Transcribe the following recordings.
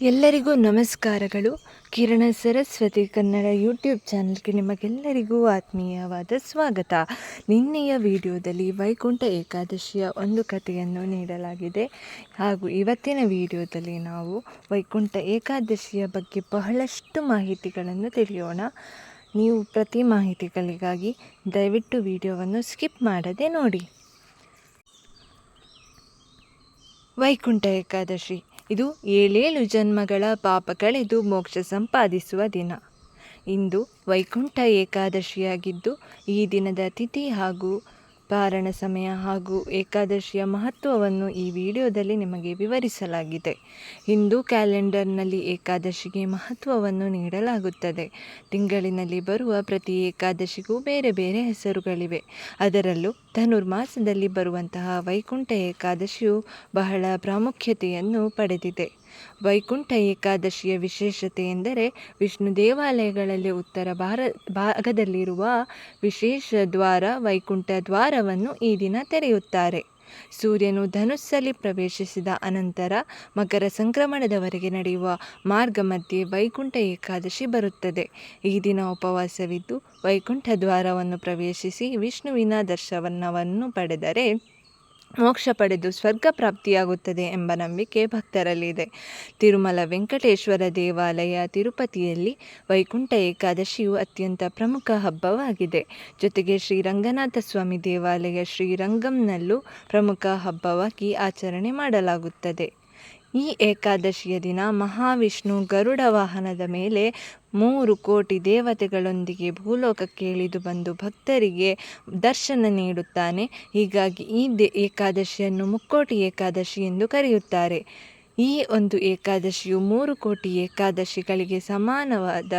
ಎಲ್ಲರಿಗೂ ನಮಸ್ಕಾರಗಳು. ಕಿರಣ ಸರಸ್ವತಿ ಕನ್ನಡ ಯೂಟ್ಯೂಬ್ ಚಾನಲ್ಗೆ ನಿಮಗೆಲ್ಲರಿಗೂ ಆತ್ಮೀಯವಾದ ಸ್ವಾಗತ. ನಿನ್ನೆಯ ವಿಡಿಯೋದಲ್ಲಿ ವೈಕುಂಠ ಏಕಾದಶಿಯ ಒಂದು ಕಥೆಯನ್ನು ನೀಡಲಾಗಿದೆ ಹಾಗೂ ಇವತ್ತಿನ ವಿಡಿಯೋದಲ್ಲಿ ನಾವು ವೈಕುಂಠ ಏಕಾದಶಿಯ ಬಗ್ಗೆ ಬಹಳಷ್ಟು ಮಾಹಿತಿಗಳನ್ನು ತಿಳಿಯೋಣ. ನೀವು ಪ್ರತಿ ಮಾಹಿತಿಗಳಿಗಾಗಿ ದಯವಿಟ್ಟು ವಿಡಿಯೋವನ್ನು ಸ್ಕಿಪ್ ಮಾಡದೆ ನೋಡಿ. ವೈಕುಂಠ ಏಕಾದಶಿ ಇದು 7 ಜನ್ಮಗಳ ಪಾಪ ಕಳೆದು ಮೋಕ್ಷ ಸಂಪಾದಿಸುವ ದಿನ. ಇಂದು ವೈಕುಂಠ ಏಕಾದಶಿಯಾಗಿದ್ದು ಈ ದಿನದ ತಿಥಿ ಹಾಗೂ ಪಾರಣ ಸಮಯ ಹಾಗೂ ಏಕಾದಶಿಯ ಮಹತ್ವವನ್ನು ಈ ವಿಡಿಯೋದಲ್ಲಿ ನಿಮಗೆ ವಿವರಿಸಲಾಗಿದೆ. ಹಿಂದೂ ಕ್ಯಾಲೆಂಡರ್ನಲ್ಲಿ ಏಕಾದಶಿಗೆ ಮಹತ್ವವನ್ನು ನೀಡಲಾಗುತ್ತದೆ. ತಿಂಗಳಿನಲ್ಲಿ ಬರುವ ಪ್ರತಿ ಏಕಾದಶಿಗೂ ಬೇರೆ ಬೇರೆ ಹೆಸರುಗಳಿವೆ. ಅದರಲ್ಲೂ ಧನುರ್ಮಾಸದಲ್ಲಿ ಬರುವಂತಹ ವೈಕುಂಠ ಏಕಾದಶಿಯು ಬಹಳ ಪ್ರಾಮುಖ್ಯತೆಯನ್ನು ಪಡೆದಿದೆ. ವೈಕುಂಠ ಏಕಾದಶಿಯ ವಿಶೇಷತೆ ಎಂದರೆ ವಿಷ್ಣು ದೇವಾಲಯಗಳಲ್ಲಿ ಉತ್ತರ ಭಾಗದಲ್ಲಿರುವ ವಿಶೇಷ ದ್ವಾರ ವೈಕುಂಠ ದ್ವಾರವನ್ನು ಈ ದಿನ ತೆರೆಯುತ್ತಾರೆ. ಸೂರ್ಯನು ಧನುಸ್ಸಲ್ಲಿ ಪ್ರವೇಶಿಸಿದ ಅನಂತರ ಮಕರ ಸಂಕ್ರಮಣದವರೆಗೆ ನಡೆಯುವ ಮಾರ್ಗ ಮಧ್ಯೆ ವೈಕುಂಠ ಏಕಾದಶಿ ಬರುತ್ತದೆ. ಈ ದಿನ ಉಪವಾಸವಿದ್ದು ವೈಕುಂಠ ದ್ವಾರವನ್ನು ಪ್ರವೇಶಿಸಿ ವಿಷ್ಣುವಿನ ದರ್ಶನವನ್ನು ಪಡೆದರೆ ಮೋಕ್ಷ ಪಡೆದು ಸ್ವರ್ಗ ಪ್ರಾಪ್ತಿಯಾಗುತ್ತದೆ ಎಂಬ ನಂಬಿಕೆ ಭಕ್ತರಲ್ಲಿದೆ. ತಿರುಮಲ ವೆಂಕಟೇಶ್ವರ ದೇವಾಲಯ ತಿರುಪತಿಯಲ್ಲಿ ವೈಕುಂಠ ಏಕಾದಶಿಯು ಅತ್ಯಂತ ಪ್ರಮುಖ ಹಬ್ಬವಾಗಿದೆ. ಜೊತೆಗೆ ಶ್ರೀರಂಗನಾಥ ಸ್ವಾಮಿ ದೇವಾಲಯ ಶ್ರೀರಂಗಂನಲ್ಲೂ ಪ್ರಮುಖ ಹಬ್ಬವಾಗಿ ಆಚರಣೆ ಮಾಡಲಾಗುತ್ತದೆ. ಈ ಏಕಾದಶಿಯ ದಿನ ಮಹಾವಿಷ್ಣು ಗರುಡ ವಾಹನದ ಮೇಲೆ 3 ಕೋಟಿ ದೇವತೆಗಳೊಂದಿಗೆ ಭೂಲೋಕಕ್ಕೆ ಇಳಿದು ಬಂದು ಭಕ್ತರಿಗೆ ದರ್ಶನ ನೀಡುತ್ತಾನೆ. ಹೀಗಾಗಿ ಈ ಏಕಾದಶಿಯನ್ನು ಮುಕ್ಕೋಟಿ ಏಕಾದಶಿ ಎಂದು ಕರೆಯುತ್ತಾರೆ. ಈ ಒಂದು ಏಕಾದಶಿಯು 3 ಕೋಟಿ ಏಕಾದಶಿಗಳಿಗೆ ಸಮಾನವಾದ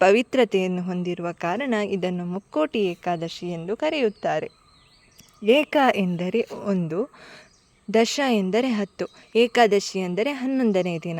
ಪವಿತ್ರತೆಯನ್ನು ಹೊಂದಿರುವ ಕಾರಣ ಇದನ್ನು ಮುಕ್ಕೋಟಿ ಏಕಾದಶಿ ಎಂದು ಕರೆಯುತ್ತಾರೆ. ಏಕ ಎಂದರೆ 1, ದಶ ಎಂದರೆ 10, ಏಕಾದಶಿ ಎಂದರೆ 11ನೇ ದಿನ.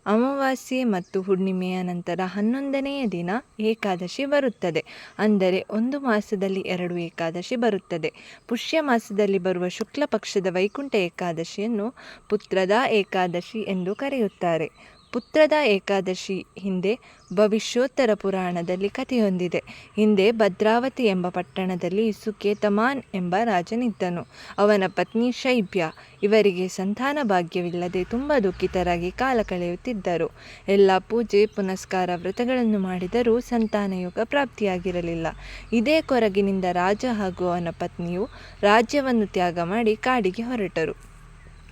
ಅಮಾವಾಸ್ಯೆ ಮತ್ತು ಹುಣ್ಣಿಮೆಯ ನಂತರ 11ನೆಯ ದಿನ ಏಕಾದಶಿ ಬರುತ್ತದೆ. ಅಂದರೆ ಒಂದು ಮಾಸದಲ್ಲಿ 2 ಏಕಾದಶಿ ಬರುತ್ತದೆ. ಪುಷ್ಯ ಮಾಸದಲ್ಲಿ ಬರುವ ಶುಕ್ಲ ಪಕ್ಷದ ವೈಕುಂಠ ಏಕಾದಶಿಯನ್ನು ಪುತ್ರದ ಏಕಾದಶಿ ಎಂದು ಕರೆಯುತ್ತಾರೆ. ಪುತ್ರದ ಏಕಾದಶಿ ಹಿಂದೆ ಭವಿಷ್ಯೋತ್ತರ ಪುರಾಣದಲ್ಲಿ ಕಥೆಯೊಂದಿದೆ. ಹಿಂದೆ ಭದ್ರಾವತಿ ಎಂಬ ಪಟ್ಟಣದಲ್ಲಿ ಸುಕೇತಮಾನ್ ಎಂಬ ರಾಜನಿದ್ದನು. ಅವನ ಪತ್ನಿ ಶೈಬ್ಯ. ಇವರಿಗೆ ಸಂತಾನ ಭಾಗ್ಯವಿಲ್ಲದೆ ತುಂಬ ದುಃಖಿತರಾಗಿ ಕಾಲ ಕಳೆಯುತ್ತಿದ್ದರು. ಎಲ್ಲ ಪೂಜೆ ಪುನಸ್ಕಾರ ವ್ರತಗಳನ್ನು ಮಾಡಿದರೂ ಸಂತಾನಯೋಗ ಪ್ರಾಪ್ತಿಯಾಗಿರಲಿಲ್ಲ. ಇದೇ ಕೊರಗಿನಿಂದ ರಾಜ ಹಾಗೂ ಅವನ ಪತ್ನಿಯು ರಾಜ್ಯವನ್ನು ತ್ಯಾಗ ಮಾಡಿ ಕಾಡಿಗೆ ಹೊರಟರು.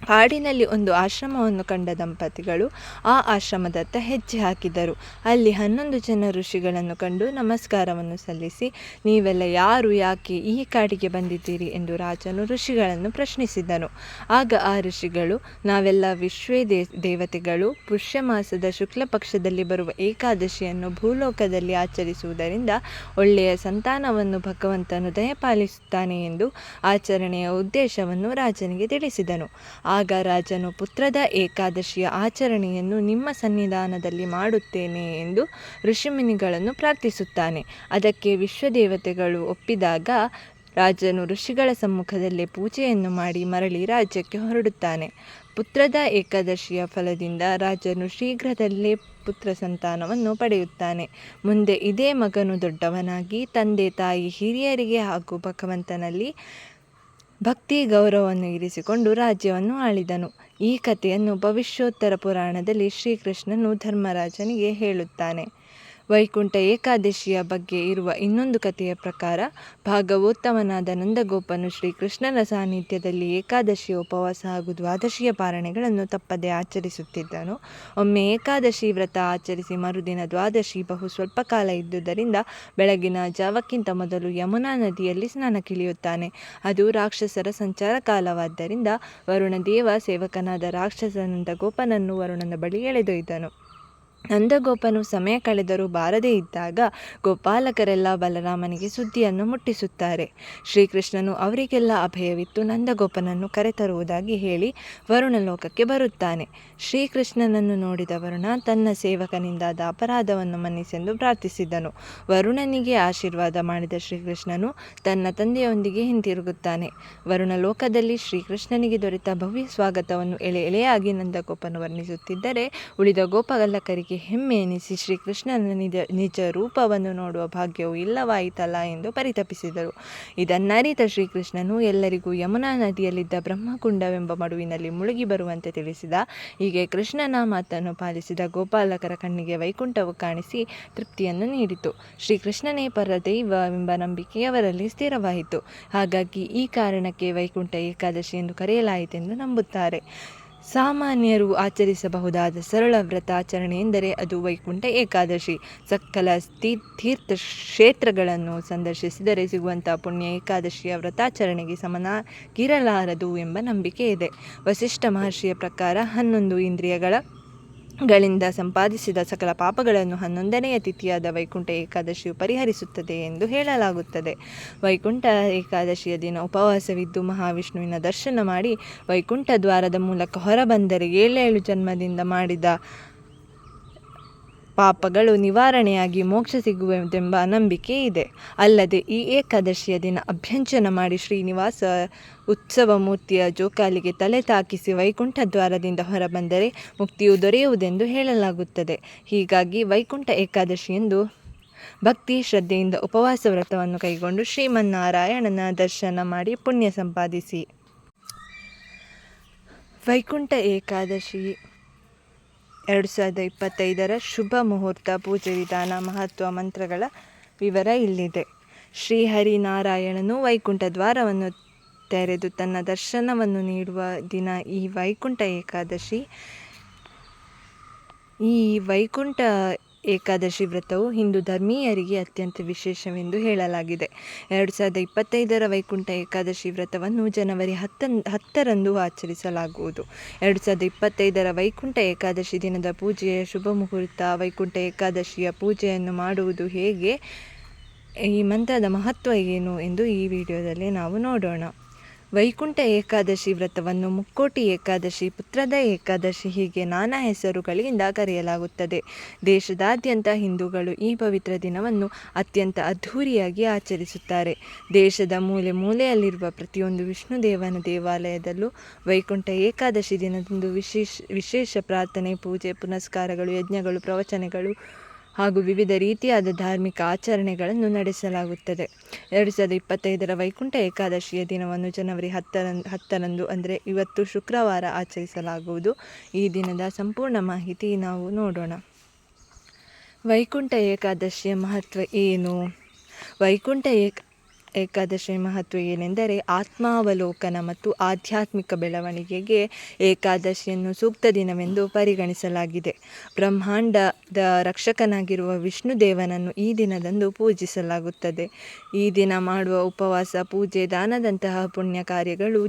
ಕಾಡಿನಲ್ಲಿ ಒಂದು ಆಶ್ರಮವನ್ನು ಕಂಡ ದಂಪತಿಗಳು ಆ ಆಶ್ರಮದತ್ತ ಹೆಜ್ಜೆ ಹಾಕಿದರು. ಅಲ್ಲಿ 11 ಜನ ಋಷಿಗಳನ್ನು ಕಂಡು ನಮಸ್ಕಾರವನ್ನು ಸಲ್ಲಿಸಿ, ನೀವೆಲ್ಲ ಯಾರು, ಯಾಕೆ ಈ ಕಾಡಿಗೆ ಬಂದಿದ್ದೀರಿ ಎಂದು ರಾಜನು ಋಷಿಗಳನ್ನು ಪ್ರಶ್ನಿಸಿದನು. ಆಗ ಆ ಋಷಿಗಳು, ನಾವೆಲ್ಲ ವಿಶ್ವೇ ದೇವತೆಗಳು ಪುಷ್ಯ ಮಾಸದ ಶುಕ್ಲ ಪಕ್ಷದಲ್ಲಿ ಬರುವ ಏಕಾದಶಿಯನ್ನು ಭೂಲೋಕದಲ್ಲಿ ಆಚರಿಸುವುದರಿಂದ ಒಳ್ಳೆಯ ಸಂತಾನವನ್ನು ಭಗವಂತನು ದಯಪಾಲಿಸುತ್ತಾನೆ ಎಂದು ಆಚರಣೆಯ ಉದ್ದೇಶವನ್ನು ರಾಜನಿಗೆ ತಿಳಿಸಿದನು. ಆಗ ರಾಜನು ಪುತ್ರದ ಏಕಾದಶಿಯ ಆಚರಣೆಯನ್ನು ನಿಮ್ಮ ಸನ್ನಿಧಾನದಲ್ಲಿ ಮಾಡುತ್ತೇನೆ ಎಂದು ಋಷಿಮುನಿಗಳನ್ನು ಪ್ರಾರ್ಥಿಸುತ್ತಾನೆ. ಅದಕ್ಕೆ ವಿಶ್ವದೇವತೆಗಳು ಒಪ್ಪಿದಾಗ ರಾಜನು ಋಷಿಗಳ ಸಮ್ಮುಖದಲ್ಲೇ ಪೂಜೆಯನ್ನು ಮಾಡಿ ಮರಳಿ ರಾಜ್ಯಕ್ಕೆ ಹೊರಡುತ್ತಾನೆ. ಪುತ್ರದ ಏಕಾದಶಿಯ ಫಲದಿಂದ ರಾಜನು ಶೀಘ್ರದಲ್ಲೇ ಪುತ್ರ ಸಂತಾನವನ್ನು ಪಡೆಯುತ್ತಾನೆ. ಮುಂದೆ ಇದೇ ಮಗನು ದೊಡ್ಡವನಾಗಿ ತಂದೆ ತಾಯಿ ಹಿರಿಯರಿಗೆ ಹಾಗೂ ಭಗವಂತನಲ್ಲಿ ಭಕ್ತಿ ಗೌರವವನ್ನು ಇರಿಸಿಕೊಂಡು ರಾಜ್ಯವನ್ನು ಆಳಿದನು. ಈ ಕಥೆಯನ್ನು ಭವಿಷ್ಯೋತ್ತರ ಪುರಾಣದಲ್ಲಿ ಶ್ರೀಕೃಷ್ಣನು ಧರ್ಮರಾಜನಿಗೆ ಹೇಳುತ್ತಾನೆ. ವೈಕುಂಠ ಏಕಾದಶಿಯ ಬಗ್ಗೆ ಇರುವ ಇನ್ನೊಂದು ಕಥೆಯ ಪ್ರಕಾರ, ಭಾಗವೋತ್ತಮನಾದ ನಂದಗೋಪನು ಶ್ರೀಕೃಷ್ಣನ ಸಾನ್ನಿಧ್ಯದಲ್ಲಿ ಏಕಾದಶಿಯ ಉಪವಾಸ ಹಾಗೂ ದ್ವಾದಶಿಯ ಪಾರಣೆಗಳನ್ನು ತಪ್ಪದೆ ಆಚರಿಸುತ್ತಿದ್ದನು. ಒಮ್ಮೆ ಏಕಾದಶಿ ವ್ರತ ಆಚರಿಸಿ ಮರುದಿನ ದ್ವಾದಶಿ ಬಹು ಸ್ವಲ್ಪ ಕಾಲ ಇದ್ದುದರಿಂದ ಬೆಳಗಿನ ಜಾವಕ್ಕಿಂತ ಮೊದಲು ಯಮುನಾ ನದಿಯಲ್ಲಿ ಸ್ನಾನಕ್ಕಿಳಿಯುತ್ತಾನೆ. ಅದು ರಾಕ್ಷಸರ ಸಂಚಾರ ಕಾಲವಾದ್ದರಿಂದ ವರುಣ ದೇವ ಸೇವಕನಾದ ರಾಕ್ಷಸ ನಂದಗೋಪನನ್ನು ವರುಣನ ಬಳಿ ಎಳೆದೊಯ್ದನು. ನಂದಗೋಪನು ಸಮಯ ಕಳೆದರೂ ಬಾರದೇ ಇದ್ದಾಗ ಗೋಪಾಲಕರೆಲ್ಲ ಬಲರಾಮನಿಗೆ ಸುದ್ದಿಯನ್ನು ಮುಟ್ಟಿಸುತ್ತಾರೆ. ಶ್ರೀಕೃಷ್ಣನು ಅವರಿಗೆಲ್ಲ ಅಭಯವಿತ್ತು ನಂದಗೋಪನನ್ನು ಕರೆತರುವುದಾಗಿ ಹೇಳಿ ವರುಣಲೋಕಕ್ಕೆ ಬರುತ್ತಾನೆ. ಶ್ರೀಕೃಷ್ಣನನ್ನು ನೋಡಿದ ವರುಣ ತನ್ನ ಸೇವಕನಿಂದಾದ ಅಪರಾಧವನ್ನು ಮನ್ನಿಸೆಂದು ಪ್ರಾರ್ಥಿಸಿದನು. ವರುಣನಿಗೆ ಆಶೀರ್ವಾದ ಮಾಡಿದ ಶ್ರೀಕೃಷ್ಣನು ತನ್ನ ತಂದೆಯೊಂದಿಗೆ ಹಿಂತಿರುಗುತ್ತಾನೆ. ವರುಣಲೋಕದಲ್ಲಿ ಶ್ರೀಕೃಷ್ಣನಿಗೆ ದೊರೆತ ಭವ್ಯ ಸ್ವಾಗತವನ್ನು ಎಳೆ ಎಳೆಯಾಗಿ ನಂದಗೋಪನು ವರ್ಣಿಸುತ್ತಿದ್ದರೆ ಉಳಿದ ಗೋಪಾಲಕರಿಗೆ ಹೆಮ್ಮೆ ಎನಿಸಿ ಶ್ರೀಕೃಷ್ಣನ ನಿಜ ರೂಪವನ್ನು ನೋಡುವ ಭಾಗ್ಯವು ಇಲ್ಲವಾಯಿತಲ್ಲ ಎಂದು ಪರಿತಪಿಸಿದರು. ಇದನ್ನರಿತ ಶ್ರೀಕೃಷ್ಣನು ಎಲ್ಲರಿಗೂ ಯಮುನಾ ನದಿಯಲ್ಲಿದ್ದ ಬ್ರಹ್ಮಕುಂಡವೆಂಬ ಮಡುವಿನಲ್ಲಿ ಮುಳುಗಿ ಬರುವಂತೆ ತಿಳಿಸಿದ. ಹೀಗೆ ಕೃಷ್ಣನ ಮಾತನ್ನು ಪಾಲಿಸಿದ ಗೋಪಾಲಕರ ಕಣ್ಣಿಗೆ ವೈಕುಂಠವು ಕಾಣಿಸಿ ತೃಪ್ತಿಯನ್ನು ನೀಡಿತು. ಶ್ರೀಕೃಷ್ಣನೇ ಪರದೈವ ಎಂಬ ನಂಬಿಕೆಯವರಲ್ಲಿ ಸ್ಥಿರವಾಯಿತು. ಹಾಗಾಗಿ ಈ ಕಾರಣಕ್ಕೆ ವೈಕುಂಠ ಏಕಾದಶಿ ಎಂದು ಕರೆಯಲಾಯಿತೆಂದು ನಂಬುತ್ತಾರೆ. ಸಾಮಾನ್ಯರು ಆಚರಿಸಬಹುದಾದ ಸರಳ ವ್ರತಾಚರಣೆ ಎಂದರೆ ಅದು ವೈಕುಂಠ ಏಕಾದಶಿ. ಸಕಲ ತೀರ್ಥ ಕ್ಷೇತ್ರಗಳನ್ನು ಸಂದರ್ಶಿಸಿದರೆ ಸಿಗುವಂಥ ಪುಣ್ಯ ಏಕಾದಶಿಯ ವ್ರತಾಚರಣೆಗೆ ಸಮನಾಗಿರಲಾರದು ಎಂಬ ನಂಬಿಕೆ ಇದೆ. ವಸಿಷ್ಠ ಮಹರ್ಷಿಯ ಪ್ರಕಾರ 11 ಇಂದ್ರಿಯಗಳಿಂದ ಸಂಪಾದಿಸಿದ ಸಕಲ ಪಾಪಗಳನ್ನು 11ನೆಯ ತಿಥಿಯಾದ ವೈಕುಂಠ ಏಕಾದಶಿಯು ಪರಿಹರಿಸುತ್ತದೆ ಎಂದು ಹೇಳಲಾಗುತ್ತದೆ. ವೈಕುಂಠ ಏಕಾದಶಿಯ ದಿನ ಉಪವಾಸವಿದ್ದು ಮಹಾವಿಷ್ಣುವಿನ ದರ್ಶನ ಮಾಡಿ ವೈಕುಂಠ ದ್ವಾರದ ಮೂಲಕ ಹೊರಬಂದರೆ 7 ಜನ್ಮದಿಂದ ಮಾಡಿದ ಪಾಪಗಳು ನಿವಾರಣೆಯಾಗಿ ಮೋಕ್ಷ ಸಿಗುವುದೆಂಬ ನಂಬಿಕೆ ಇದೆ. ಅಲ್ಲದೆ ಈ ಏಕಾದಶಿಯ ದಿನ ಅಭ್ಯಂಜನ ಮಾಡಿ ಶ್ರೀನಿವಾಸ ಉತ್ಸವ ಮೂರ್ತಿಯ ಜೋಕಾಲಿಗೆ ತಲೆ ತಾಕಿಸಿ ವೈಕುಂಠ ದ್ವಾರದಿಂದ ಹೊರಬಂದರೆ ಮುಕ್ತಿಯು ದೊರೆಯುವುದೆಂದು ಹೇಳಲಾಗುತ್ತದೆ. ಹೀಗಾಗಿ ವೈಕುಂಠ ಏಕಾದಶಿಯಂದು ಭಕ್ತಿ ಶ್ರದ್ಧೆಯಿಂದ ಉಪವಾಸ ವ್ರತವನ್ನು ಕೈಗೊಂಡು ಶ್ರೀಮನ್ನಾರಾಯಣನ ದರ್ಶನ ಮಾಡಿ ಪುಣ್ಯ ಸಂಪಾದಿಸಿ. ವೈಕುಂಠ ಏಕಾದಶಿ 2025 ಶುಭ ಮುಹೂರ್ತ, ಪೂಜೆ ವಿಧಾನ, ಮಹತ್ವ, ಮಂತ್ರಗಳ ವಿವರ ಇಲ್ಲಿದೆ. ಶ್ರೀಹರಿನಾರಾಯಣನು ವೈಕುಂಠ ದ್ವಾರವನ್ನು ತೆರೆದು ತನ್ನ ದರ್ಶನವನ್ನು ನೀಡುವ ದಿನ ಈ ವೈಕುಂಠ ಏಕಾದಶಿ. ಈ ವೈಕುಂಠ ಏಕಾದಶಿ ವ್ರತವು ಹಿಂದೂ ಧರ್ಮೀಯರಿಗೆ ಅತ್ಯಂತ ವಿಶೇಷವೆಂದು ಹೇಳಲಾಗಿದೆ. 2025 ವೈಕುಂಠ ಏಕಾದಶಿ ವ್ರತವನ್ನು ಜನವರಿ 10ರಂದು ಆಚರಿಸಲಾಗುವುದು. 2025 ವೈಕುಂಠ ಏಕಾದಶಿ ದಿನದ ಪೂಜೆಯ ಶುಭ ಮುಹೂರ್ತ, ವೈಕುಂಠ ಏಕಾದಶಿಯ ಪೂಜೆಯನ್ನು ಮಾಡುವುದು ಹೇಗೆ, ಈ ಮಂತ್ರದ ಮಹತ್ವ ಏನು ಎಂದು ಈ ವಿಡಿಯೋದಲ್ಲಿ ನಾವು ನೋಡೋಣ. ವೈಕುಂಠ ಏಕಾದಶಿ ವ್ರತವನ್ನು ಮುಕ್ಕೋಟಿ ಏಕಾದಶಿ, ಪುತ್ರದ ಏಕಾದಶಿ ಹೀಗೆ ನಾನಾ ಹೆಸರುಗಳಿಂದ ಕರೆಯಲಾಗುತ್ತದೆ. ದೇಶದಾದ್ಯಂತ ಹಿಂದೂಗಳು ಈ ಪವಿತ್ರ ದಿನವನ್ನು ಅತ್ಯಂತ ಅದ್ಧೂರಿಯಾಗಿ ಆಚರಿಸುತ್ತಾರೆ. ದೇಶದ ಮೂಲೆ ಮೂಲೆಯಲ್ಲಿರುವ ಪ್ರತಿಯೊಂದು ವಿಷ್ಣುದೇವನ ದೇವಾಲಯದಲ್ಲೂ ವೈಕುಂಠ ಏಕಾದಶಿ ದಿನದಂದು ವಿಶೇಷ ಪ್ರಾರ್ಥನೆ, ಪೂಜೆ, ಪುನಸ್ಕಾರಗಳು, ಯಜ್ಞಗಳು, ಪ್ರವಚನಗಳು ಹಾಗೂ ವಿವಿಧ ರೀತಿಯಾದ ಧಾರ್ಮಿಕ ಆಚರಣೆಗಳನ್ನು ನಡೆಸಲಾಗುತ್ತದೆ. 2025 ವೈಕುಂಠ ಏಕಾದಶಿಯ ದಿನವನ್ನು ಜನವರಿ 10ರಂದು ಅಂದರೆ ಇವತ್ತು ಶುಕ್ರವಾರ ಆಚರಿಸಲಾಗುವುದು. ಈ ದಿನದ ಸಂಪೂರ್ಣ ಮಾಹಿತಿ ನಾವು ನೋಡೋಣ. ವೈಕುಂಠ ಏಕಾದಶಿಯ ಮಹತ್ವ ಏನು? ವೈಕುಂಠ ಏಕಾದಶಿಯ ಮಹತ್ವ ಏನೆಂದರೆ ಆತ್ಮಾವಲೋಕನ ಮತ್ತು ಆಧ್ಯಾತ್ಮಿಕ ಬೆಳವಣಿಗೆಗೆ ಏಕಾದಶಿಯನ್ನು ಸೂಕ್ತ ದಿನವೆಂದು ಪರಿಗಣಿಸಲಾಗಿದೆ. ಬ್ರಹ್ಮಾಂಡದ ರಕ್ಷಕನಾಗಿರುವ ವಿಷ್ಣುದೇವನನ್ನು ಈ ದಿನದಂದು ಪೂಜಿಸಲಾಗುತ್ತದೆ. ಈ ದಿನ ಮಾಡುವ ಉಪವಾಸ, ಪೂಜೆ, ದಾನದಂತಹ ಪುಣ್ಯ ಕಾರ್ಯಗಳು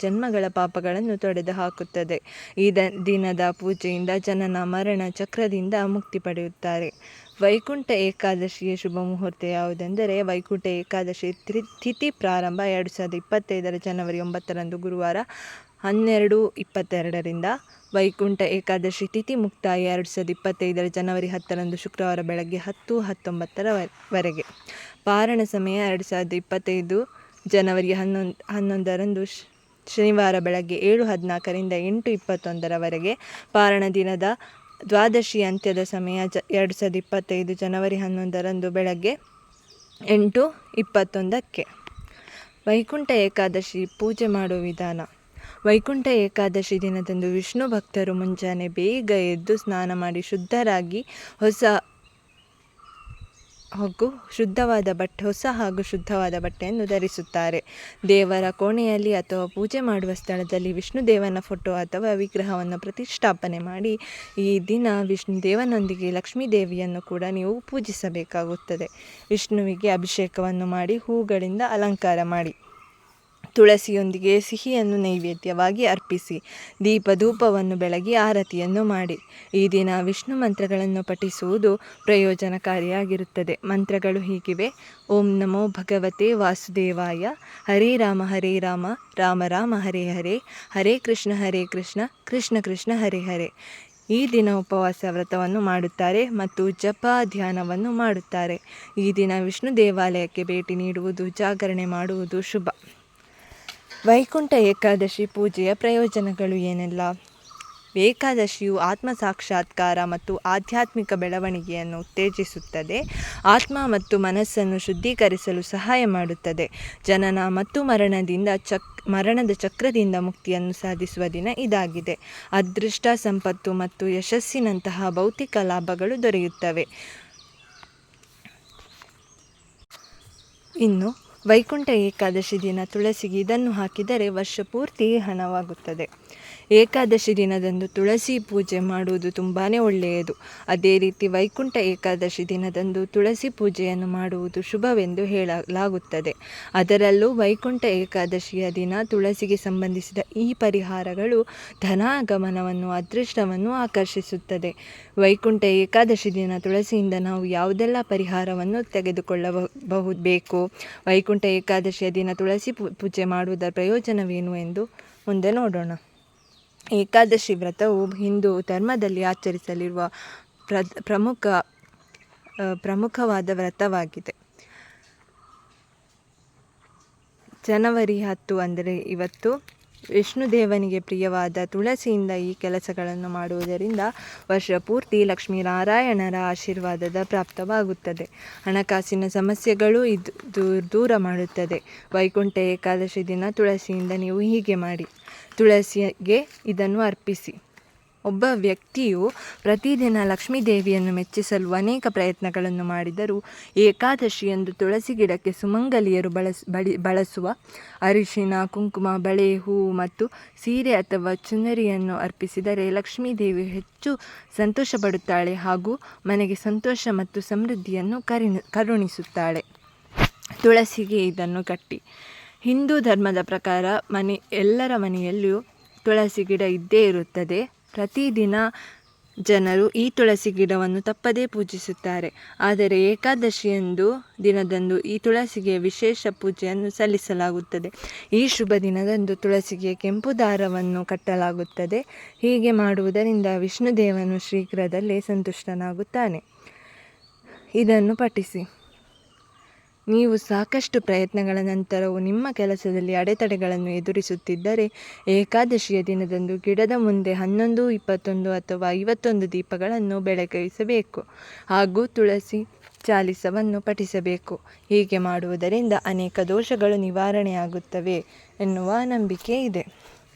ಜನ್ಮಗಳ ಪಾಪಗಳನ್ನು ತೊಡೆದು ಹಾಕುತ್ತದೆ. ಈ ದಿನದ ಪೂಜೆಯಿಂದ ಜನನ ಮರಣ ಚಕ್ರದಿಂದ ಮುಕ್ತಿ ಪಡೆಯುತ್ತಾರೆ. ವೈಕುಂಠ ಏಕಾದಶಿಯ ಶುಭ ಮುಹೂರ್ತ ಯಾವುದೆಂದರೆ ವೈಕುಂಠ ಏಕಾದಶಿ ತಿಥಿ ಪ್ರಾರಂಭ 2025 ಜನವರಿ 9ರಂದು ಗುರುವಾರ 12:22ರಿಂದ, ವೈಕುಂಠ ಏಕಾದಶಿ ತಿಥಿ ಮುಕ್ತಾಯ 2025 ಜನವರಿ 10ರಂದು ಶುಕ್ರವಾರ ಬೆಳಗ್ಗೆ 10:19ವರೆಗೆ. ಪಾರಣ ಸಮಯ 2025 ಜನವರಿ 11ರಂದು ಶನಿವಾರ ಬೆಳಗ್ಗೆ 7:14ರಿಂದ 8:21ವರೆಗೆ. ಪಾರಣ ದಿನದ ದ್ವಾದಶಿ ಅಂತ್ಯದ ಸಮಯ 2025 ಜನವರಿ 11ರಂದು ಬೆಳಗ್ಗೆ 8:21ಕ್ಕೆ. ವೈಕುಂಠ ಏಕಾದಶಿ ಪೂಜೆ ಮಾಡುವ ವಿಧಾನ. ವೈಕುಂಠ ಏಕಾದಶಿ ದಿನದಂದು ವಿಷ್ಣು ಭಕ್ತರು ಮುಂಜಾನೆ ಬೇಗ ಎದ್ದು ಸ್ನಾನ ಮಾಡಿ ಹೊಸ ಹಾಗೂ ಶುದ್ಧವಾದ ಬಟ್ಟೆಯನ್ನು ಧರಿಸುತ್ತಾರೆ. ದೇವರ ಕೋಣೆಯಲ್ಲಿ ಅಥವಾ ಪೂಜೆ ಮಾಡುವ ಸ್ಥಳದಲ್ಲಿ ವಿಷ್ಣುದೇವನ ಫೋಟೋ ಅಥವಾ ವಿಗ್ರಹವನ್ನು ಪ್ರತಿಷ್ಠಾಪನೆ ಮಾಡಿ ಈ ದಿನ ವಿಷ್ಣುದೇವನೊಂದಿಗೆ ಲಕ್ಷ್ಮೀ ದೇವಿಯನ್ನು ಕೂಡ ನೀವು ಪೂಜಿಸಬೇಕಾಗುತ್ತದೆ. ವಿಷ್ಣುವಿಗೆ ಅಭಿಷೇಕವನ್ನು ಮಾಡಿ ಹೂಗಳಿಂದ ಅಲಂಕಾರ ಮಾಡಿ ತುಳಸಿಯೊಂದಿಗೆ ಸಿಹಿಯನ್ನು ನೈವೇದ್ಯವಾಗಿ ಅರ್ಪಿಸಿ ದೀಪಧೂಪವನ್ನು ಬೆಳಗಿ ಆರತಿಯನ್ನು ಮಾಡಿ. ಈ ದಿನ ವಿಷ್ಣು ಮಂತ್ರಗಳನ್ನು ಪಠಿಸುವುದು ಪ್ರಯೋಜನಕಾರಿಯಾಗಿರುತ್ತದೆ. ಮಂತ್ರಗಳು ಹೀಗಿವೆ: ಓಂ ನಮೋ ಭಗವತೆ ವಾಸುದೇವಾಯ, ಹರೇ ರಾಮ ರಾಮ ರಾಮ ಹರೇ ಹರೇ, ಹರೇ ಕೃಷ್ಣ ಕೃಷ್ಣ ಕೃಷ್ಣ ಹರೇ ಹರೇ. ಈ ದಿನ ಉಪವಾಸ ವ್ರತವನ್ನು ಮಾಡುತ್ತಾರೆ ಮತ್ತು ಜಪ ಧ್ಯಾನವನ್ನು ಮಾಡುತ್ತಾರೆ. ಈ ದಿನ ವಿಷ್ಣು ದೇವಾಲಯಕ್ಕೆ ಭೇಟಿ ನೀಡುವುದು, ಜಾಗರಣೆ ಮಾಡುವುದು ಶುಭ. ವೈಕುಂಠ ಏಕಾದಶಿ ಪೂಜೆಯ ಪ್ರಯೋಜನಗಳು ಏನೆಲ್ಲ? ಏಕಾದಶಿಯು ಆತ್ಮ ಸಾಕ್ಷಾತ್ಕಾರ ಮತ್ತು ಆಧ್ಯಾತ್ಮಿಕ ಬೆಳವಣಿಗೆಯನ್ನು ಉತ್ತೇಜಿಸುತ್ತದೆ. ಆತ್ಮ ಮತ್ತು ಮನಸ್ಸನ್ನು ಶುದ್ಧೀಕರಿಸಲು ಸಹಾಯ ಮಾಡುತ್ತದೆ. ಜನನ ಮತ್ತು ಮರಣದ ಚಕ್ರದಿಂದ ಮುಕ್ತಿಯನ್ನು ಸಾಧಿಸುವ ದಿನ ಇದಾಗಿದೆ. ಅದೃಷ್ಟ, ಸಂಪತ್ತು ಮತ್ತು ಯಶಸ್ಸಿನಂತಹ ಭೌತಿಕ ಲಾಭಗಳು ದೊರೆಯುತ್ತವೆ. ಇನ್ನು ವೈಕುಂಠ ಏಕಾದಶಿ ದಿನ ತುಳಸಿಗೆ ಇದನ್ನು ಹಾಕಿದರೆ ವರ್ಷ ಪೂರ್ತಿ ಹಣವಾಗುತ್ತದೆ. ಏಕಾದಶಿ ದಿನದಂದು ತುಳಸಿ ಪೂಜೆ ಮಾಡುವುದು ತುಂಬಾ ಒಳ್ಳೆಯದು. ಅದೇ ರೀತಿ ವೈಕುಂಠ ಏಕಾದಶಿ ದಿನದಂದು ತುಳಸಿ ಪೂಜೆಯನ್ನು ಮಾಡುವುದು ಶುಭವೆಂದು ಹೇಳಲಾಗುತ್ತದೆ. ಅದರಲ್ಲೂ ವೈಕುಂಠ ಏಕಾದಶಿಯ ದಿನ ತುಳಸಿಗೆ ಸಂಬಂಧಿಸಿದ ಈ ಪರಿಹಾರಗಳು ಧನಾಗಮನವನ್ನು, ಅದೃಷ್ಟವನ್ನು ಆಕರ್ಷಿಸುತ್ತದೆ. ವೈಕುಂಠ ಏಕಾದಶಿ ದಿನ ತುಳಸಿಯಿಂದ ನಾವು ಯಾವುದೆಲ್ಲ ಪರಿಹಾರವನ್ನು ತೆಗೆದುಕೊಳ್ಳಬೇಕು, ವೈಕುಂಠ ಏಕಾದಶಿಯ ದಿನ ತುಳಸಿ ಪೂಜೆ ಮಾಡುವುದರ ಪ್ರಯೋಜನವೇನು ಎಂದು ಮುಂದೆ ನೋಡೋಣ. ಏಕಾದಶಿ ವ್ರತವು ಹಿಂದೂ ಧರ್ಮದಲ್ಲಿ ಆಚರಿಸಲಿರುವ ಪ್ರಮುಖವಾದ ವ್ರತವಾಗಿದೆ. ಜನವರಿ 10 ಅಂದರೆ ಇವತ್ತು ವಿಷ್ಣುದೇವನಿಗೆ ಪ್ರಿಯವಾದ ತುಳಸಿಯಿಂದ ಈ ಕೆಲಸಗಳನ್ನು ಮಾಡುವುದರಿಂದ ವರ್ಷ ಪೂರ್ತಿ ಲಕ್ಷ್ಮೀನಾರಾಯಣರ ಆಶೀರ್ವಾದದ ಪ್ರಾಪ್ತವಾಗುತ್ತದೆ. ಹಣಕಾಸಿನ ಸಮಸ್ಯೆಗಳು ಇದು ದೂರ ಮಾಡುತ್ತದೆ. ವೈಕುಂಠ ಏಕಾದಶಿ ದಿನ ತುಳಸಿಯಿಂದ ನೀವು ಹೀಗೆ ಮಾಡಿ: ತುಳಸಿಗೆ ಇದನ್ನು ಅರ್ಪಿಸಿ. ಒಬ್ಬ ವ್ಯಕ್ತಿಯು ಪ್ರತಿದಿನ ಲಕ್ಷ್ಮೀ ದೇವಿಯನ್ನು ಮೆಚ್ಚಿಸಲು ಅನೇಕ ಪ್ರಯತ್ನಗಳನ್ನು ಮಾಡಿದರೂ ಏಕಾದಶಿಯಂದು ತುಳಸಿ ಗಿಡಕ್ಕೆ ಸುಮಂಗಲಿಯರು ಬಳಸುವ ಅರಿಶಿನ, ಕುಂಕುಮ, ಬಳೆ, ಹೂವು ಮತ್ತು ಸೀರೆ ಅಥವಾ ಚುನರಿಯನ್ನು ಅರ್ಪಿಸಿದರೆ ಲಕ್ಷ್ಮೀ ದೇವಿ ಹೆಚ್ಚು ಸಂತೋಷಪಡುತ್ತಾಳೆ ಹಾಗೂ ಮನೆಗೆ ಸಂತೋಷ ಮತ್ತು ಸಮೃದ್ಧಿಯನ್ನು ಕರುಣಿಸುತ್ತಾಳೆ. ತುಳಸಿಗೆ ಇದನ್ನು ಕಟ್ಟಿ. ಹಿಂದೂ ಧರ್ಮದ ಪ್ರಕಾರ ಎಲ್ಲರ ಮನೆಯಲ್ಲೂ ತುಳಸಿ ಗಿಡ ಇದ್ದೇ ಇರುತ್ತದೆ. ಪ್ರತಿದಿನ ಜನರು ಈ ತುಳಸಿ ಗಿಡವನ್ನು ತಪ್ಪದೇ ಪೂಜಿಸುತ್ತಾರೆ. ಆದರೆ ಏಕಾದಶಿಯಂದು ದಿನದಂದು ಈ ತುಳಸಿಗೆ ವಿಶೇಷ ಪೂಜೆಯನ್ನು ಸಲ್ಲಿಸಲಾಗುತ್ತದೆ. ಈ ಶುಭ ದಿನದಂದು ತುಳಸಿಗೆ ಕೆಂಪು ದಾರವನ್ನು ಕಟ್ಟಲಾಗುತ್ತದೆ. ಹೀಗೆ ಮಾಡುವುದರಿಂದ ವಿಷ್ಣುದೇವನು ಶೀಘ್ರದಲ್ಲೇ ಸಂತುಷ್ಟನಾಗುತ್ತಾನೆ. ಇದನ್ನು ಪಠಿಸಿ. ನೀವು ಸಾಕಷ್ಟು ಪ್ರಯತ್ನಗಳ ನಂತರವೂ ನಿಮ್ಮ ಕೆಲಸದಲ್ಲಿ ಅಡೆತಡೆಗಳನ್ನು ಎದುರಿಸುತ್ತಿದ್ದರೆ ಏಕಾದಶಿಯ ದಿನದಂದು ಗಿಡದ ಮುಂದೆ 11, 21 ಅಥವಾ 51 ದೀಪಗಳನ್ನು ಬೆಳಗಿಸಬೇಕು ಹಾಗೂ ತುಳಸಿ ಚಾಲಿಸವನ್ನು ಪಠಿಸಬೇಕು. ಹೀಗೆ ಮಾಡುವುದರಿಂದ ಅನೇಕ ದೋಷಗಳು ನಿವಾರಣೆಯಾಗುತ್ತವೆ ಎನ್ನುವ ನಂಬಿಕೆ ಇದೆ.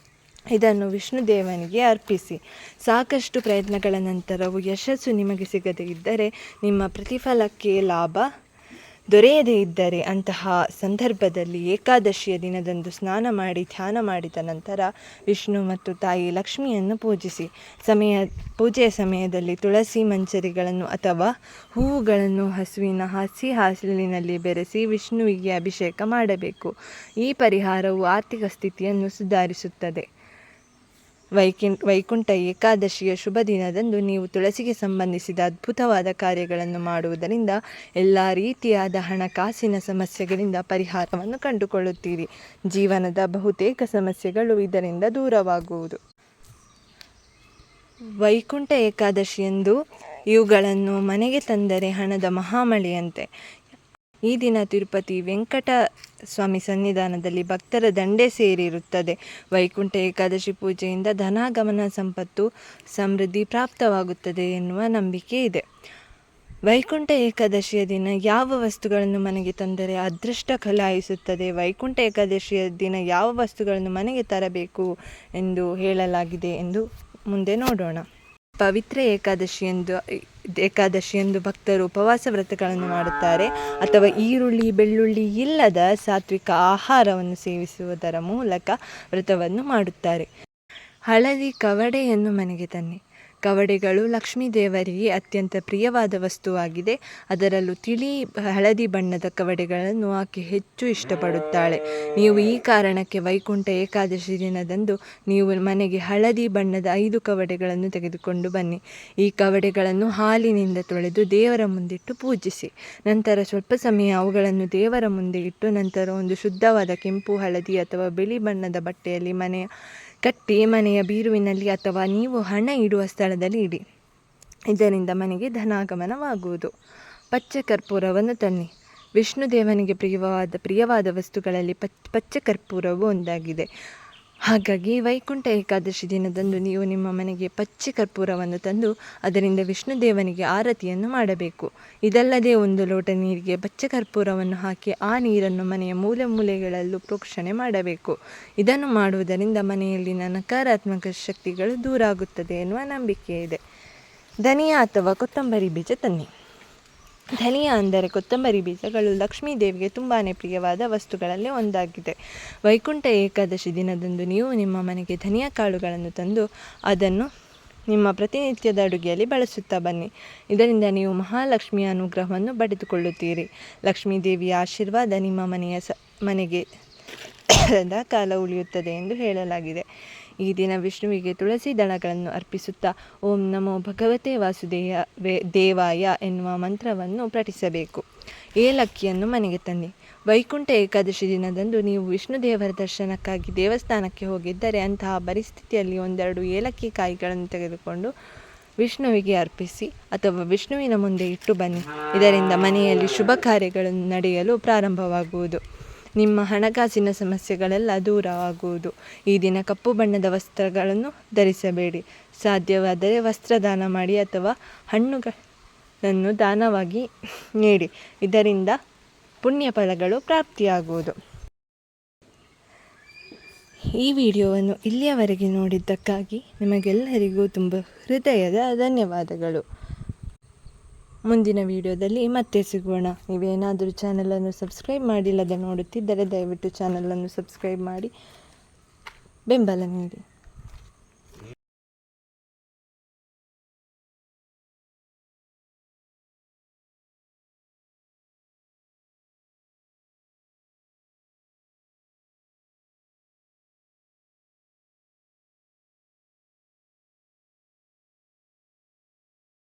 ಇದನ್ನು ವಿಷ್ಣುದೇವನಿಗೆ ಅರ್ಪಿಸಿ. ಸಾಕಷ್ಟು ಪ್ರಯತ್ನಗಳ ನಂತರವೂ ಯಶಸ್ಸು ನಿಮಗೆ ಸಿಗದೇ ಇದ್ದರೆ, ನಿಮ್ಮ ಪ್ರತಿಫಲಕ್ಕೆ ಲಾಭ ದೊರೆಯದೇ ಇದ್ದರೆ ಅಂತಹ ಸಂದರ್ಭದಲ್ಲಿ ಏಕಾದಶಿಯ ದಿನದಂದು ಸ್ನಾನ ಮಾಡಿ ಧ್ಯಾನ ಮಾಡಿದ ನಂತರ ವಿಷ್ಣು ಮತ್ತು ತಾಯಿ ಲಕ್ಷ್ಮಿಯನ್ನು ಪೂಜಿಸಿ. ಪೂಜೆಯ ಸಮಯದಲ್ಲಿ ತುಳಸಿ ಮಂಜರಿಗಳನ್ನು ಅಥವಾ ಹೂವುಗಳನ್ನು ಹಸುವಿನ ಹಸಿ ಹಾಲಿನಲ್ಲಿ ಬೆರೆಸಿ ವಿಷ್ಣುವಿಗೆ ಅಭಿಷೇಕ ಮಾಡಬೇಕು. ಈ ಪರಿಹಾರವು ಆರ್ಥಿಕ ಸ್ಥಿತಿಯನ್ನು ಸುಧಾರಿಸುತ್ತದೆ. ವೈಕುಂಠ ಏಕಾದಶಿಯ ಶುಭ ದಿನದಂದು ನೀವು ತುಳಸಿಗೆ ಸಂಬಂಧಿಸಿದ ಅದ್ಭುತವಾದ ಕಾರ್ಯಗಳನ್ನು ಮಾಡುವುದರಿಂದ ಎಲ್ಲ ರೀತಿಯಾದ ಹಣಕಾಸಿನ ಸಮಸ್ಯೆಗಳಿಂದ ಪರಿಹಾರವನ್ನು ಕಂಡುಕೊಳ್ಳುತ್ತೀರಿ. ಜೀವನದ ಬಹುತೇಕ ಸಮಸ್ಯೆಗಳು ಇದರಿಂದ ದೂರವಾಗುವುದು. ವೈಕುಂಠ ಏಕಾದಶಿಯಂದು ಇವುಗಳನ್ನು ಮನೆಗೆ ತಂದರೆ ಹಣದ ಮಹಾಮಳೆಯಂತೆ. ಈ ದಿನ ತಿರುಪತಿ ವೆಂಕಟ ಸ್ವಾಮಿ ಸನ್ನಿಧಾನದಲ್ಲಿ ಭಕ್ತರ ದಂಡೇ ಸೇರಿರುತ್ತದೆ. ವೈಕುಂಠ ಏಕಾದಶಿ ಪೂಜೆಯಿಂದ ಧನಾಗಮನ, ಸಂಪತ್ತು, ಸಮೃದ್ಧಿ ಪ್ರಾಪ್ತವಾಗುತ್ತದೆ ಎನ್ನುವ ನಂಬಿಕೆ ಇದೆ. ವೈಕುಂಠ ಏಕಾದಶಿಯ ದಿನ ಯಾವ ವಸ್ತುಗಳನ್ನು ಮನೆಗೆ ತಂದರೆ ಅದೃಷ್ಟ ಖಲಾಯಿಸುತ್ತದೆ, ವೈಕುಂಠ ಏಕಾದಶಿಯ ದಿನ ಯಾವ ವಸ್ತುಗಳನ್ನು ಮನೆಗೆ ತರಬೇಕು ಎಂದು ಹೇಳಲಾಗಿದೆ ಎಂದು ಮುಂದೆ ನೋಡೋಣ. ಪವಿತ್ರ ಏಕಾದಶಿಯಂದು ಭಕ್ತರು ಉಪವಾಸ ವ್ರತಗಳನ್ನು ಮಾಡುತ್ತಾರೆ ಅಥವಾ ಈರುಳ್ಳಿ, ಬೆಳ್ಳುಳ್ಳಿ ಇಲ್ಲದ ಸಾತ್ವಿಕ ಆಹಾರವನ್ನು ಸೇವಿಸುವುದರ ಮೂಲಕ ವ್ರತವನ್ನು ಮಾಡುತ್ತಾರೆ. ಹಳದಿ ಕವಡೆಯನ್ನು ಮನೆಗೆ ತನ್ನಿ. ಕವಡೆಗಳು ಲಕ್ಷ್ಮೀ ದೇವರಿಗೆ ಅತ್ಯಂತ ಪ್ರಿಯವಾದ ವಸ್ತುವಾಗಿದೆ. ಅದರಲ್ಲೂ ತಿಳಿ ಹಳದಿ ಬಣ್ಣದ ಕವಡೆಗಳನ್ನು ಆಕೆ ಹೆಚ್ಚು ಇಷ್ಟಪಡುತ್ತಾಳೆ. ನೀವು ಈ ಕಾರಣಕ್ಕೆ ವೈಕುಂಠ ಏಕಾದಶಿ ದಿನದಂದು ನೀವು ಮನೆಗೆ ಹಳದಿ ಬಣ್ಣದ 5 ಕವಡೆಗಳನ್ನು ತೆಗೆದುಕೊಂಡು ಬನ್ನಿ. ಈ ಕವಡೆಗಳನ್ನು ಹಾಲಿನಿಂದ ತೊಳೆದು ದೇವರ ಮುಂದಿಟ್ಟು ಪೂಜಿಸಿ. ನಂತರ ಸ್ವಲ್ಪ ಸಮಯ ಅವುಗಳನ್ನು ದೇವರ ಮುಂದೆ ಇಟ್ಟು ನಂತರ ಒಂದು ಶುದ್ಧವಾದ ಕೆಂಪು, ಹಳದಿ ಅಥವಾ ಬಿಳಿ ಬಣ್ಣದ ಬಟ್ಟೆಯಲ್ಲಿ ಕಟ್ಟಿ ಮನೆಯ ಬೀರುವಿನಲ್ಲಿ ಅಥವಾ ನೀವು ಹಣ ಇಡುವ ಸ್ಥಳದಲ್ಲಿ ಇಡಿ. ಇದರಿಂದ ಮನೆಗೆ ಧನಾಗಮನವಾಗುವುದು. ಪಚ್ಚ ಕರ್ಪೂರವನ್ನು ತನ್ನಿ. ವಿಷ್ಣು ದೇವನಿಗೆ ಪ್ರಿಯವಾದ ವಸ್ತುಗಳಲ್ಲಿ ಪಚ್ಚ ಕರ್ಪೂರವು ಒಂದಾಗಿದೆ. ಹಾಗಾಗಿ ವೈಕುಂಠ ಏಕಾದಶಿ ದಿನದಂದು ನೀವು ನಿಮ್ಮ ಮನೆಗೆ ಪಚ್ಚೆ ಕರ್ಪೂರವನ್ನು ತಂದು ಅದರಿಂದ ವಿಷ್ಣು ದೇವನಿಗೆ ಆರತಿಯನ್ನು ಮಾಡಬೇಕು. ಇದಲ್ಲದೆ 1 ಲೋಟ ನೀರಿಗೆ ಪಚ್ಚೆ ಕರ್ಪೂರವನ್ನು ಹಾಕಿ ಆ ನೀರನ್ನು ಮನೆಯ ಮೂಲೆ ಮೂಲೆಗಳಲ್ಲೂ ಪ್ರೋಕ್ಷಣೆ ಮಾಡಬೇಕು. ಇದನ್ನು ಮಾಡುವುದರಿಂದ ಮನೆಯಲ್ಲಿನ ನಕಾರಾತ್ಮಕ ಶಕ್ತಿಗಳು ದೂರ ಆಗುತ್ತದೆ ಎನ್ನುವ ನಂಬಿಕೆ ಇದೆ. ಧನಿಯಾ ಅಥವಾ ಕೊತ್ತಂಬರಿ ಬೀಜ ತನ್ನಿ. ಧನಿಯಾ ಅಂದರೆ ಕೊತ್ತಂಬರಿ ಬೀಜಗಳು ಲಕ್ಷ್ಮೀ ದೇವಿಗೆ ತುಂಬಾ ಪ್ರಿಯವಾದ ವಸ್ತುಗಳಲ್ಲಿ ಒಂದಾಗಿದೆ. ವೈಕುಂಠ ಏಕಾದಶಿ ದಿನದಂದು ನೀವು ನಿಮ್ಮ ಮನೆಗೆ ಧನಿಯಾ ಕಾಳುಗಳನ್ನು ತಂದು ಅದನ್ನು ನಿಮ್ಮ ಪ್ರತಿನಿತ್ಯದ ಅಡುಗೆಯಲ್ಲಿ ಬಳಸುತ್ತಾ ಬನ್ನಿ. ಇದರಿಂದ ನೀವು ಮಹಾಲಕ್ಷ್ಮಿಯ ಅನುಗ್ರಹವನ್ನು ಪಡೆದುಕೊಳ್ಳುತ್ತೀರಿ. ಲಕ್ಷ್ಮೀ ದೇವಿಯ ಆಶೀರ್ವಾದ ನಿಮ್ಮ ಮನೆಗೆ ಸದಾ ಕಾಲ ಉಳಿಯುತ್ತದೆ ಎಂದು ಹೇಳಲಾಗಿದೆ. ಈ ದಿನ ವಿಷ್ಣುವಿಗೆ ತುಳಸಿ ದಳಗಳನ್ನು ಅರ್ಪಿಸುತ್ತಾ ಓಂ ನಮೋ ಭಗವತೆ ದೇವಾಯ ಎನ್ನುವ ಮಂತ್ರವನ್ನು ಪಠಿಸಬೇಕು. ಏಲಕ್ಕಿಯನ್ನು ಮನೆಗೆ ತನ್ನಿ. ವೈಕುಂಠ ಏಕಾದಶಿ ದಿನದಂದು ನೀವು ವಿಷ್ಣು ದೇವರ ದರ್ಶನಕ್ಕಾಗಿ ದೇವಸ್ಥಾನಕ್ಕೆ ಹೋಗಿದ್ದರೆ ಅಂತಹ ಪರಿಸ್ಥಿತಿಯಲ್ಲಿ 1-2 ಏಲಕ್ಕಿ ಕಾಯಿಗಳನ್ನು ತೆಗೆದುಕೊಂಡು ವಿಷ್ಣುವಿಗೆ ಅರ್ಪಿಸಿ ಅಥವಾ ವಿಷ್ಣುವಿನ ಮುಂದೆ ಇಟ್ಟು ಬನ್ನಿ. ಇದರಿಂದ ಮನೆಯಲ್ಲಿ ಶುಭ ಕಾರ್ಯಗಳು ನಡೆಯಲು ಪ್ರಾರಂಭವಾಗುವುದು. ನಿಮ್ಮ ಹಣಕಾಸಿನ ಸಮಸ್ಯೆಗಳೆಲ್ಲ ದೂರವಾಗುವುದು. ಈ ದಿನ ಕಪ್ಪು ಬಣ್ಣದ ವಸ್ತ್ರಗಳನ್ನು ಧರಿಸಬೇಡಿ. ಸಾಧ್ಯವಾದರೆ ವಸ್ತ್ರದಾನ ಮಾಡಿ ಅಥವಾ ಹಣ್ಣುಗಳನ್ನು ದಾನವಾಗಿ ನೀಡಿ. ಇದರಿಂದ ಪುಣ್ಯ ಫಲಗಳು ಪ್ರಾಪ್ತಿಯಾಗುವುದು. ಈ ವಿಡಿಯೋವನ್ನು ಇಲ್ಲಿಯವರೆಗೆ ನೋಡಿದ್ದಕ್ಕಾಗಿ ನಿಮಗೆಲ್ಲರಿಗೂ ತುಂಬ ಹೃದಯದ ಧನ್ಯವಾದಗಳು. ಮುಂದಿನ ವಿಡಿಯೋದಲ್ಲಿ ಮತ್ತೆ ಸಿಗೋಣ. ನೀವೇನಾದರೂ ಚಾನಲನ್ನು ಸಬ್ಸ್ಕ್ರೈಬ್ ಮಾಡಿಲ್ಲದೆ ನೋಡುತ್ತಿದ್ದರೆ ದಯವಿಟ್ಟು ಚಾನಲನ್ನು ಸಬ್ಸ್ಕ್ರೈಬ್ ಮಾಡಿ ಬೆಂಬಲ ನೀಡಿ.